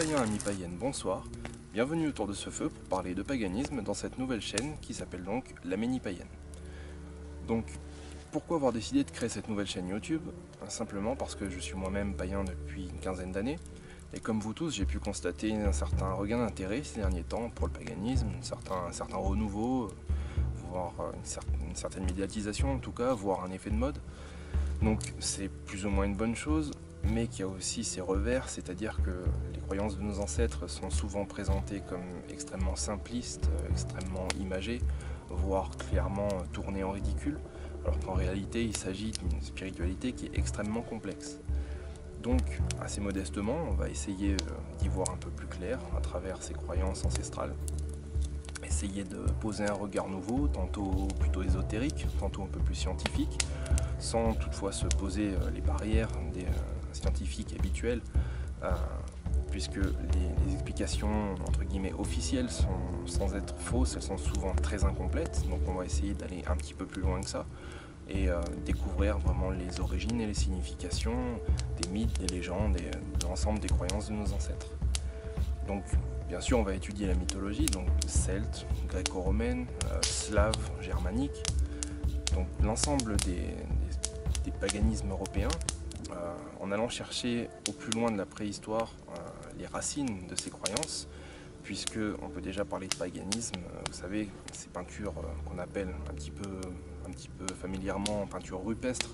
païens, amis païennes, bonsoir. Bienvenue autour de ce feu pour parler de paganisme dans cette nouvelle chaîne qui s'appelle donc La Ménie Païenne. Donc, pourquoi avoir décidé de créer cette nouvelle chaîne YouTube? Simplement parce que je suis moi-même païen depuis une quinzaine d'années. Et comme vous tous, j'ai pu constater un certain regain d'intérêt ces derniers temps pour le paganisme, un certain renouveau, voire une certaine médiatisation en tout cas, voire un effet de mode. Donc c'est plus ou moins une bonne chose, mais qui a aussi ses revers, c'est-à-dire que les croyances de nos ancêtres sont souvent présentées comme extrêmement simplistes, extrêmement imagées, voire clairement tournées en ridicule, alors qu'en réalité il s'agit d'une spiritualité qui est extrêmement complexe. Donc, assez modestement, on va essayer d'y voir un peu plus clair à travers ces croyances ancestrales. Essayer de poser un regard nouveau, tantôt plutôt ésotérique, tantôt un peu plus scientifique, sans toutefois se poser les barrières des scientifiques habituels, puisque les explications entre guillemets officielles sont, sans être fausses, elles sont souvent très incomplètes, donc on va essayer d'aller un petit peu plus loin que ça et découvrir vraiment les origines et les significations des mythes, des légendes et de l'ensemble des croyances de nos ancêtres. Donc bien sûr on va étudier la mythologie, donc celte, gréco-romaine, slave, germanique, donc l'ensemble des paganismes européens, en allant chercher au plus loin de la préhistoire les racines de ces croyances, puisque on peut déjà parler de paganisme, vous savez, ces peintures qu'on appelle un petit peu familièrement peintures rupestres,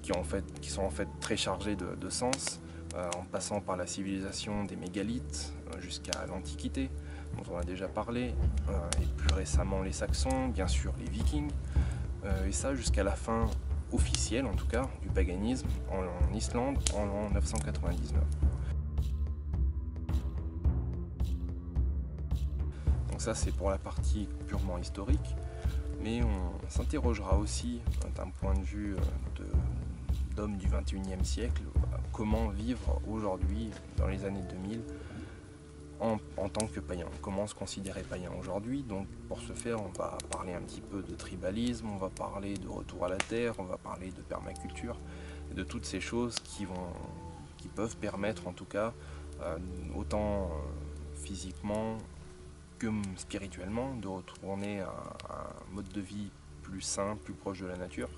qui sont en fait très chargées de sens, en passant par la civilisation des mégalithes jusqu'à l'Antiquité, dont on a déjà parlé, et plus récemment les Saxons, bien sûr les Vikings, et ça jusqu'à la fin officielle en tout cas du paganisme en Islande en l'an 999. Donc ça c'est pour la partie purement historique, mais on s'interrogera aussi d'un point de vue d'homme du 21e siècle, comment vivre aujourd'hui dans les années 2000 en tant que païen, comment se considérer païen aujourd'hui. Donc pour ce faire on va parler un petit peu de tribalisme, on va parler de retour à la terre, on va parler de permaculture, et de toutes ces choses qui peuvent permettre en tout cas, autant physiquement que spirituellement, de retourner à un mode de vie plus sain, plus proche de la nature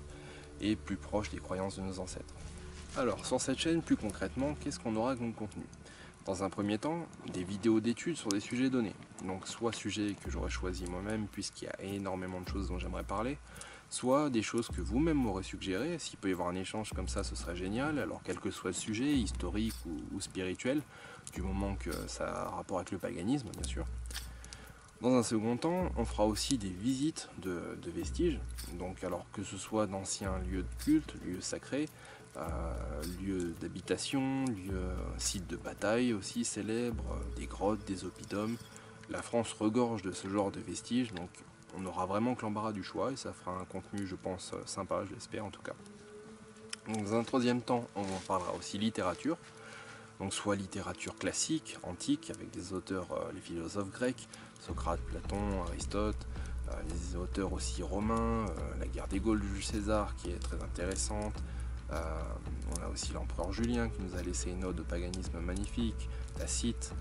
et plus proche des croyances de nos ancêtres. Alors sur cette chaîne, plus concrètement, qu'est-ce qu'on aura comme contenu? Dans un premier temps, des vidéos d'études sur des sujets donnés, donc soit sujets que j'aurais choisi moi-même puisqu'il y a énormément de choses dont j'aimerais parler, soit des choses que vous-même m'aurez suggérées. S'il peut y avoir un échange comme ça, ce serait génial, alors quel que soit le sujet, historique ou spirituel, du moment que ça a un rapport avec le paganisme bien sûr. Dans un second temps, on fera aussi des visites de vestiges, donc alors que ce soit d'anciens lieux de culte, lieux sacrés, lieux d'habitation, sites de bataille aussi célèbres, des grottes, des oppidums. La France regorge de ce genre de vestiges, donc on aura vraiment que l'embarras du choix et ça fera un contenu, je pense, sympa, je l'espère en tout cas. Donc, dans un troisième temps, on parlera aussi littérature, donc soit littérature classique, antique, avec des auteurs, les philosophes grecs, Socrate, Platon, Aristote, les auteurs aussi romains, la guerre des Gaules de Jules César qui est très intéressante. On a aussi l'empereur Julien qui nous a laissé une ode au paganisme magnifique, Tacite.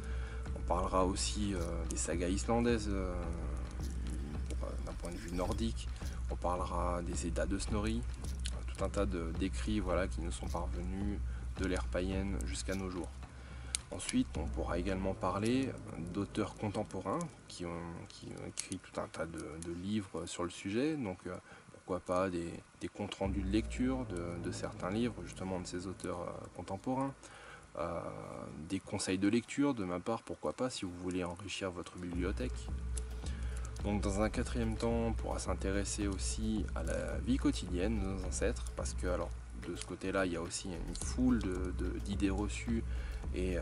On parlera aussi des sagas islandaises d'un point de vue nordique. On parlera des Eddas de Snorri, tout un tas d'écrits voilà, qui nous sont parvenus de l'ère païenne jusqu'à nos jours. Ensuite, on pourra également parler d'auteurs contemporains qui ont écrit tout un tas de livres sur le sujet, donc pourquoi pas des comptes rendus de lecture de certains livres, justement de ces auteurs contemporains, des conseils de lecture de ma part, pourquoi pas, si vous voulez enrichir votre bibliothèque. Donc dans un quatrième temps, on pourra s'intéresser aussi à la vie quotidienne de nos ancêtres, parce que alors de ce côté-là, il y a aussi une foule d'idées reçues et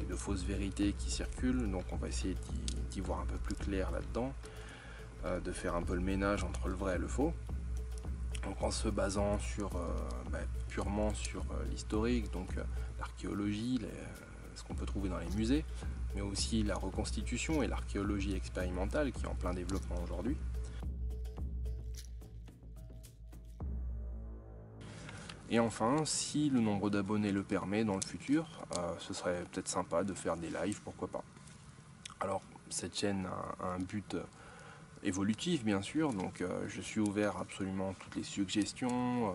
de fausses vérités qui circulent, donc on va essayer d'y voir un peu plus clair là-dedans, de faire un peu le ménage entre le vrai et le faux, donc en se basant purement sur l'historique, donc l'archéologie, ce qu'on peut trouver dans les musées, mais aussi la reconstitution et l'archéologie expérimentale qui est en plein développement aujourd'hui. Et enfin, si le nombre d'abonnés le permet dans le futur, ce serait peut-être sympa de faire des lives, pourquoi pas. Alors, cette chaîne a un but évolutif, bien sûr, donc je suis ouvert à absolument toutes les suggestions,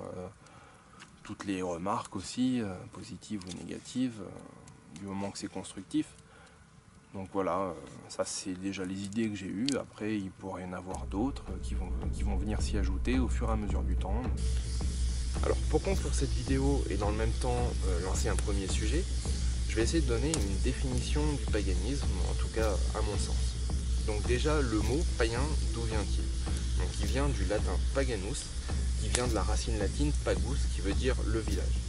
toutes les remarques aussi, positives ou négatives, du moment que c'est constructif. Donc voilà, ça c'est déjà les idées que j'ai eues. Après, il pourrait y en avoir d'autres qui vont venir s'y ajouter au fur et à mesure du temps. Alors pour conclure cette vidéo et dans le même temps lancer un premier sujet, je vais essayer de donner une définition du paganisme, en tout cas à mon sens. Donc déjà, le mot païen, d'où vient-il? Donc il vient du latin paganus, qui vient de la racine latine pagus, qui veut dire le village.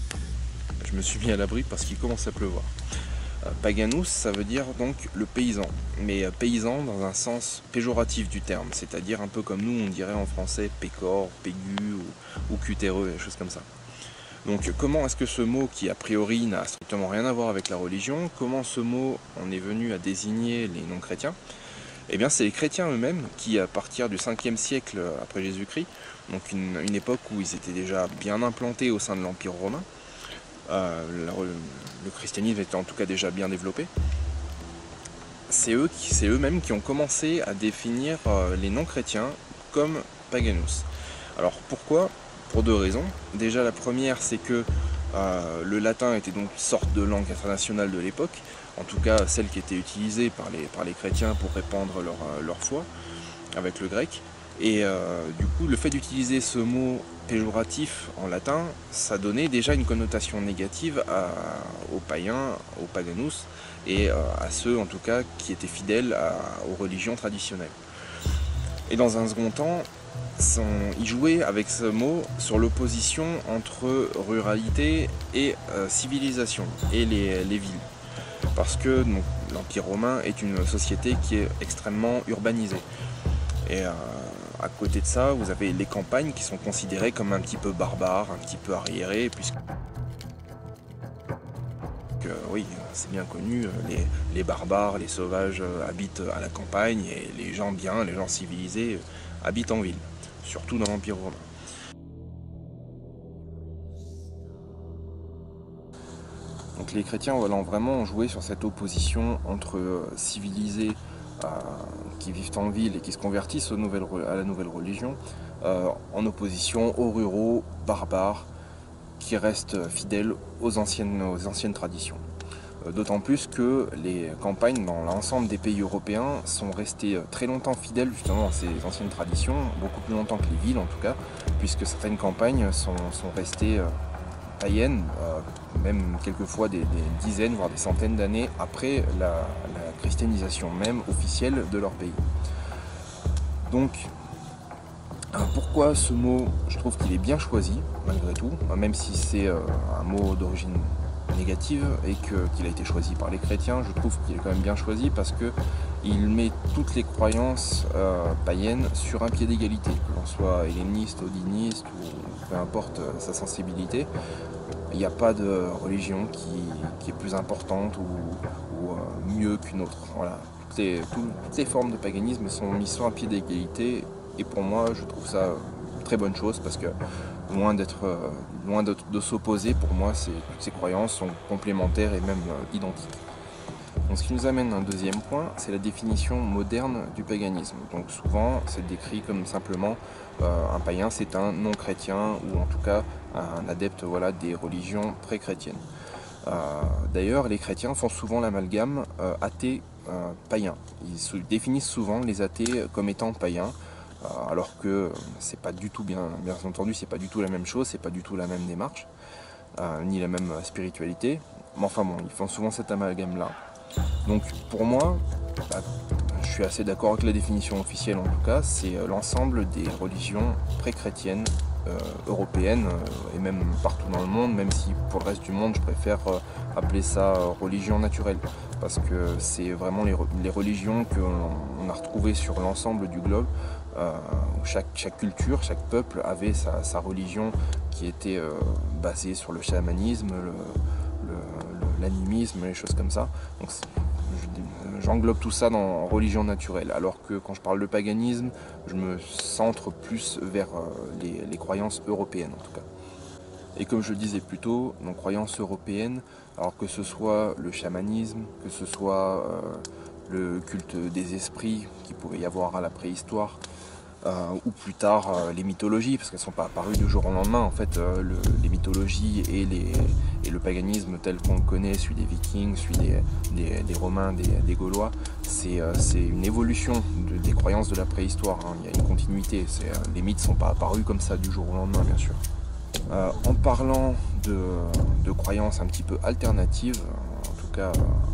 Je me suis mis à l'abri parce qu'il commence à pleuvoir. Paganus, ça veut dire donc le paysan, mais paysan dans un sens péjoratif du terme, c'est-à-dire un peu comme nous on dirait en français pécor, pégu ou cutéreux, des choses comme ça. Donc comment est-ce que ce mot qui a priori n'a strictement rien à voir avec la religion, comment ce mot en est venu à désigner les non-chrétiens? Eh bien c'est les chrétiens eux-mêmes qui, à partir du 5e siècle après Jésus-Christ, donc une époque où ils étaient déjà bien implantés au sein de l'Empire romain, le christianisme était en tout cas déjà bien développé, c'est eux-mêmes qui ont commencé à définir les non-chrétiens comme paganus. Alors pourquoi? Pour deux raisons. Déjà la première, c'est que le latin était donc une sorte de langue internationale de l'époque, en tout cas celle qui était utilisée par les chrétiens pour répandre leur foi, avec le grec. Et du coup, le fait d'utiliser ce mot péjoratif en latin, ça donnait déjà une connotation négative aux païens, aux paganus, et à ceux en tout cas qui étaient fidèles aux religions traditionnelles. Et dans un second temps, il jouait avec ce mot sur l'opposition entre ruralité et civilisation, et les villes. Parce que l'Empire romain est une société qui est extrêmement urbanisée. Et à côté de ça, vous avez les campagnes qui sont considérées comme un petit peu barbares, un petit peu arriérées, puisque oui, c'est bien connu, les barbares, les sauvages habitent à la campagne et les gens bien, les gens civilisés habitent en ville, surtout dans l'Empire romain. Donc les chrétiens ont vraiment joué sur cette opposition entre civilisés qui vivent en ville et qui se convertissent à la nouvelle religion, en opposition aux ruraux barbares qui restent fidèles aux anciennes traditions. D'autant plus que les campagnes dans l'ensemble des pays européens sont restées très longtemps fidèles justement à ces anciennes traditions, beaucoup plus longtemps que les villes en tout cas, puisque certaines campagnes sont restées païennes, même quelquefois des dizaines, voire des centaines d'années après la christianisation même officielle de leur pays. Donc, pourquoi ce mot, je trouve qu'il est bien choisi, malgré tout, même si c'est un mot d'origine négative et qu'il a été choisi par les chrétiens, je trouve qu'il est quand même bien choisi parce qu'il met toutes les croyances païennes sur un pied d'égalité, que l'on soit helléniste, odiniste ou peu importe sa sensibilité. Il n'y a pas de religion qui est plus importante ou mieux qu'une autre. Voilà. Toutes les formes de paganisme sont mises sur un pied d'égalité et pour moi je trouve ça une très bonne chose parce que loin de s'opposer, pour moi toutes ces croyances sont complémentaires et même identiques. Donc, ce qui nous amène à un deuxième point, c'est la définition moderne du paganisme. Donc souvent c'est décrit comme simplement un païen c'est un non-chrétien ou en tout cas un adepte des religions pré-chrétiennes. D'ailleurs les chrétiens font souvent l'amalgame athée-païen. Ils définissent souvent les athées comme étant païens, alors que c'est pas du tout, bien entendu, c'est pas du tout la même chose, c'est pas du tout la même démarche, ni la même spiritualité. Mais enfin bon, ils font souvent cet amalgame-là. Donc pour moi, je suis assez d'accord avec la définition officielle en tout cas, c'est l'ensemble des religions pré-chrétiennes européennes et même partout dans le monde, même si pour le reste du monde je préfère appeler ça religion naturelle, parce que c'est vraiment les religions qu'on a retrouvées sur l'ensemble du globe, où chaque culture, chaque peuple avait sa religion qui était basée sur le chamanisme, l'animisme, les choses comme ça. Donc j'englobe tout ça dans religion naturelle, alors que quand je parle de paganisme, je me centre plus vers les croyances européennes en tout cas. Et comme je le disais plus tôt, nos croyances européennes, alors que ce soit le chamanisme, que ce soit le culte des esprits qu'il pouvait y avoir à la préhistoire, ou plus tard les mythologies, parce qu'elles ne sont pas apparues du jour au lendemain. En fait, les mythologies et le paganisme tel qu'on le connaît, celui des Vikings, celui des Romains, des Gaulois, c'est une évolution des croyances de la préhistoire. Hein. Il y a une continuité. Les mythes ne sont pas apparus comme ça du jour au lendemain, bien sûr. En parlant de croyances un petit peu alternatives, en tout cas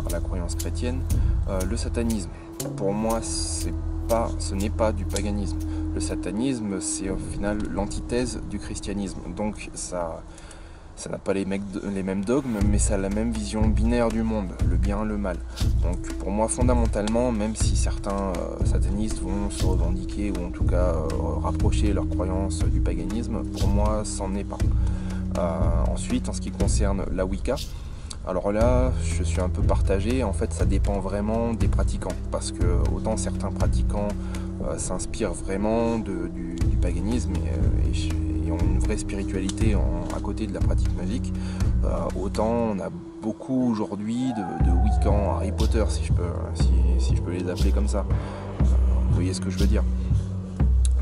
à la croyance chrétienne, le satanisme, pour moi, ce n'est pas du paganisme. Le satanisme, c'est au final l'antithèse du christianisme. Donc ça n'a pas les mêmes dogmes, mais ça a la même vision binaire du monde, le bien, le mal. Donc pour moi, fondamentalement, même si certains satanistes vont se revendiquer ou en tout cas rapprocher leurs croyances du paganisme, pour moi, c'en est pas. Ensuite, en ce qui concerne la Wicca, alors là, je suis un peu partagé. En fait, ça dépend vraiment des pratiquants, parce que autant certains pratiquants s'inspirent vraiment du paganisme et ont une vraie spiritualité à côté de la pratique magique, autant on a beaucoup aujourd'hui de Wiccans, Harry Potter, si je peux les appeler comme ça. Vous voyez ce que je veux dire.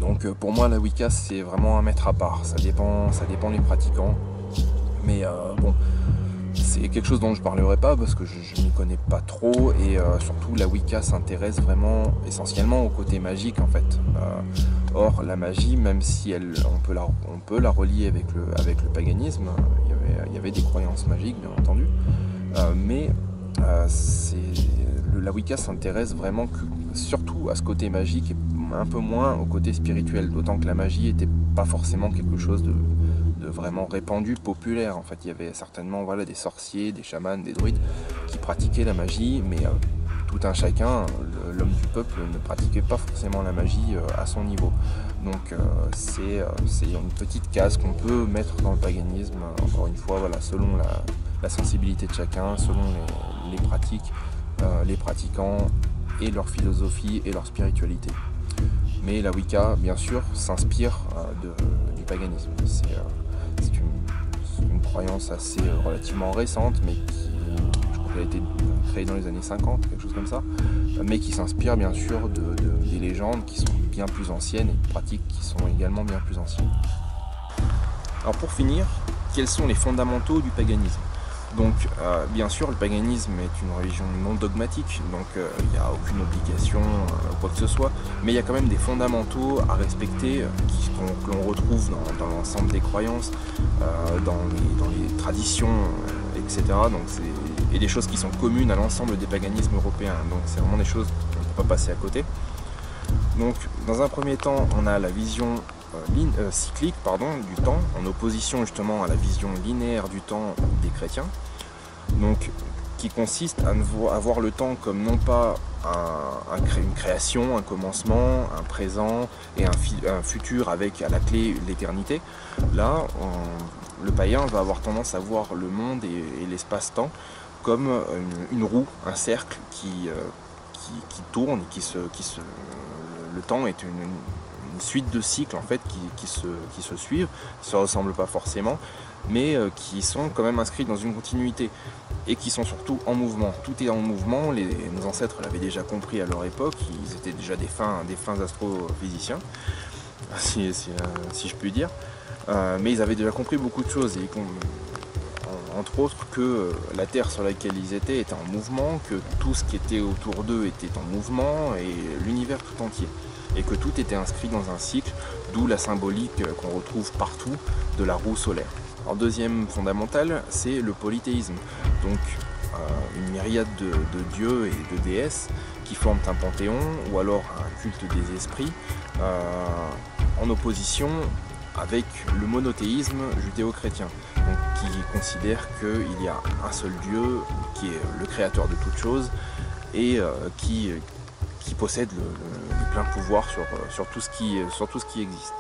Donc pour moi, la Wicca, c'est vraiment à mettre à part. Ça dépend des pratiquants. Mais bon, c'est quelque chose dont je ne parlerai pas parce que je n'y connais pas trop, et surtout la Wicca s'intéresse vraiment essentiellement au côté magique en fait. Or la magie, même si on peut la relier avec le paganisme, il y avait des croyances magiques bien entendu, mais la Wicca s'intéresse vraiment surtout à ce côté magique et un peu moins au côté spirituel, d'autant que la magie n'était pas forcément quelque chose de vraiment répandu, populaire. En fait, il y avait certainement des sorciers, des chamans, des druides qui pratiquaient la magie, mais tout un chacun, l'homme du peuple, ne pratiquait pas forcément la magie à son niveau. Donc c'est une petite case qu'on peut mettre dans le paganisme, encore une fois, selon la sensibilité de chacun, selon les pratiques, les pratiquants et leur philosophie et leur spiritualité. Mais la Wicca, bien sûr, s'inspire du paganisme. C'est une croyance assez relativement récente, mais je crois qu'elle a été créée dans les années 50, quelque chose comme ça, mais qui s'inspire bien sûr des légendes qui sont bien plus anciennes et de pratiques qui sont également bien plus anciennes. Alors pour finir, quels sont les fondamentaux du paganisme ? Donc bien sûr, le paganisme est une religion non dogmatique, donc il n'y a aucune obligation, quoi que ce soit, mais il y a quand même des fondamentaux à respecter que l'on retrouve dans l'ensemble des croyances, dans les traditions, etc. Donc et des choses qui sont communes à l'ensemble des paganismes européens, donc c'est vraiment des choses qu'on ne peut pas passer à côté. Donc dans un premier temps, on a la vision cyclique du temps, en opposition justement à la vision linéaire du temps des chrétiens, donc qui consiste à voir le temps comme non pas une création, un commencement, un présent et un futur avec à la clé l'éternité. Là, le païen va avoir tendance à voir le monde et l'espace-temps comme une roue, un cercle qui tourne, le temps est une suite de cycles en fait qui se suivent, qui se ressemblent pas forcément, mais qui sont quand même inscrits dans une continuité et qui sont surtout en mouvement. Tout est en mouvement. Nos ancêtres l'avaient déjà compris à leur époque, ils étaient déjà des fins astrophysiciens, si je puis dire, mais ils avaient déjà compris beaucoup de choses, et entre autres que la Terre sur laquelle ils étaient était en mouvement, que tout ce qui était autour d'eux était en mouvement, et l'univers tout entier, et que tout était inscrit dans un cycle, d'où la symbolique qu'on retrouve partout de la roue solaire. Alors deuxième fondamental, c'est le polythéisme, donc une myriade de dieux et de déesses qui forment un panthéon, ou alors un culte des esprits, en opposition avec le monothéisme judéo-chrétien, donc qui considère qu'il y a un seul Dieu qui est le créateur de toutes choses et qui possède le plein pouvoir sur tout ce qui existe.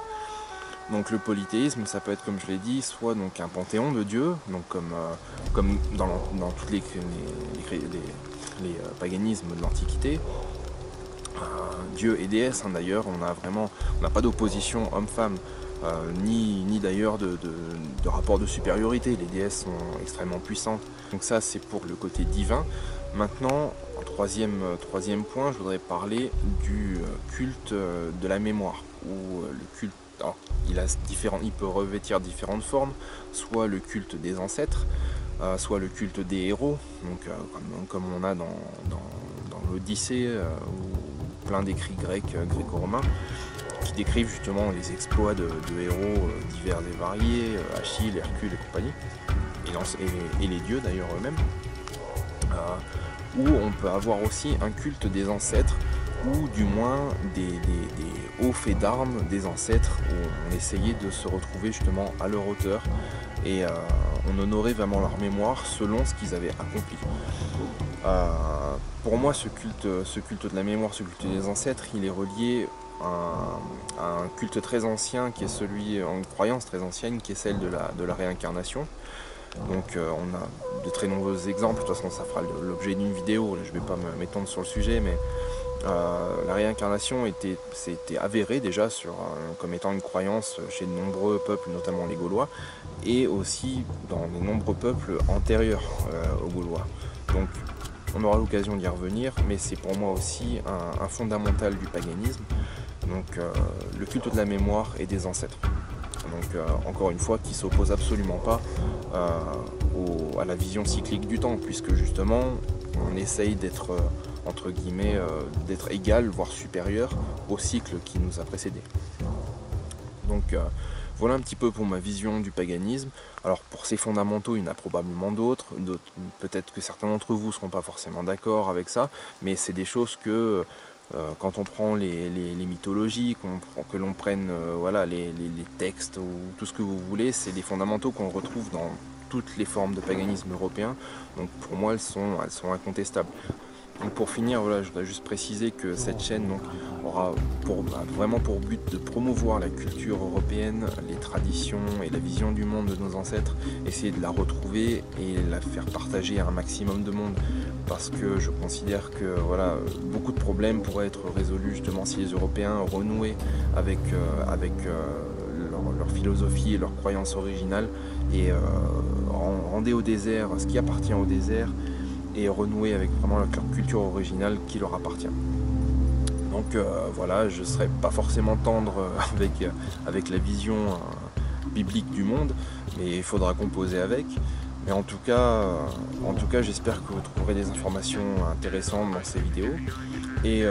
Donc le polythéisme, ça peut être, comme je l'ai dit, soit donc un panthéon de dieux, donc comme dans tous les paganismes de l'Antiquité, dieux et déesses, d'ailleurs, on n'a pas d'opposition homme-femme. ni d'ailleurs de rapport de supériorité. Les déesses sont extrêmement puissantes. Donc ça, c'est pour le côté divin. Maintenant, en troisième point, je voudrais parler du culte de la mémoire, où le culte, alors, il peut revêtir différentes formes, soit le culte des ancêtres, soit le culte des héros, donc comme on a dans l'Odyssée, ou plein d'écrits grecs, gréco-romains, qui décrivent justement les exploits de héros divers et variés, Achille, Hercule et compagnie, et les dieux d'ailleurs eux-mêmes, où on peut avoir aussi un culte des ancêtres, ou du moins des hauts faits d'armes des ancêtres, où on essayait de se retrouver justement à leur hauteur, et on honorait vraiment leur mémoire selon ce qu'ils avaient accompli. Pour moi, ce culte de la mémoire, ce culte des ancêtres, il est relié à un culte très ancien, qui est celui, une croyance très ancienne, qui est celle de la réincarnation. Donc on a de très nombreux exemples, de toute façon ça fera l'objet d'une vidéo, je ne vais pas m'étendre sur le sujet, mais la réincarnation c'était avéré déjà comme étant une croyance chez de nombreux peuples, notamment les Gaulois, et aussi dans de nombreux peuples antérieurs aux Gaulois. Donc on aura l'occasion d'y revenir, mais c'est pour moi aussi un fondamental du paganisme, donc le culte de la mémoire et des ancêtres. Donc encore une fois, qui ne s'oppose absolument pas à la vision cyclique du temps, puisque justement on essaye d'être entre guillemets d'être égal, voire supérieur au cycle qui nous a précédés. Donc voilà un petit peu pour ma vision du paganisme. Alors pour ces fondamentaux, il y en a probablement d'autres, peut-être que certains d'entre vous ne seront pas forcément d'accord avec ça, mais c'est des choses que quand on prend les mythologies, que l'on prenne voilà, les textes ou tout ce que vous voulez, c'est des fondamentaux qu'on retrouve dans toutes les formes de paganisme européen. Donc pour moi, elles sont incontestables. Donc pour finir, voilà, je voudrais juste préciser que cette chaîne aura vraiment pour but de promouvoir la culture européenne, les traditions et la vision du monde de nos ancêtres, essayer de la retrouver et la faire partager à un maximum de monde, parce que je considère que voilà, beaucoup de problèmes pourraient être résolus justement si les Européens renouaient avec leur philosophie et leurs croyances originales, et rendaient au désert ce qui appartient au désert, et renouer avec vraiment leur culture originale qui leur appartient. Donc voilà, je ne serai pas forcément tendre avec la vision biblique du monde, mais il faudra composer avec. Mais en tout cas j'espère que vous trouverez des informations intéressantes dans ces vidéos, et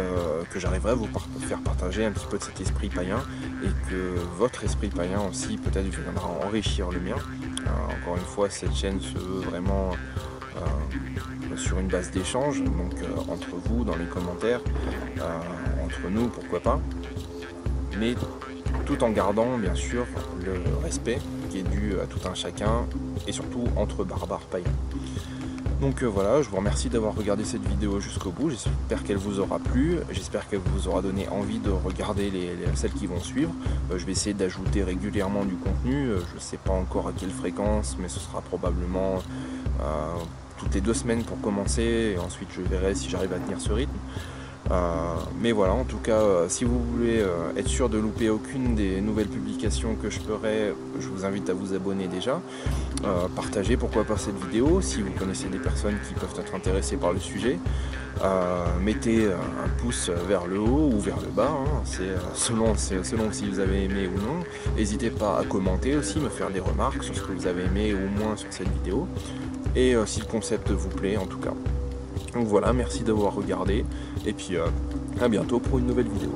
que j'arriverai à vous faire partager un petit peu de cet esprit païen, et que votre esprit païen aussi peut-être viendra enrichir le mien. Encore une fois, cette chaîne se veut vraiment sur une base d'échange, donc entre vous dans les commentaires, entre nous pourquoi pas, mais tout en gardant bien sûr le respect qui est dû à tout un chacun, et surtout entre barbares païens. Donc voilà, je vous remercie d'avoir regardé cette vidéo jusqu'au bout, j'espère qu'elle vous aura plu, j'espère qu'elle vous aura donné envie de regarder celles qui vont suivre. Je vais essayer d'ajouter régulièrement du contenu, je ne sais pas encore à quelle fréquence, mais ce sera probablement toutes les 2 semaines pour commencer, et ensuite je verrai si j'arrive à tenir ce rythme. Mais voilà, en tout cas, si vous voulez être sûr de louper aucune des nouvelles publications que je ferai, je vous invite à vous abonner déjà. Partagez pourquoi pas cette vidéo si vous connaissez des personnes qui peuvent être intéressées par le sujet. Mettez un pouce vers le haut ou vers le bas, hein, c'est selon si vous avez aimé ou non. N'hésitez pas à commenter aussi, me faire des remarques sur ce que vous avez aimé ou moins sur cette vidéo, et si le concept vous plaît en tout cas. Donc voilà, merci d'avoir regardé, et puis à bientôt pour une nouvelle vidéo.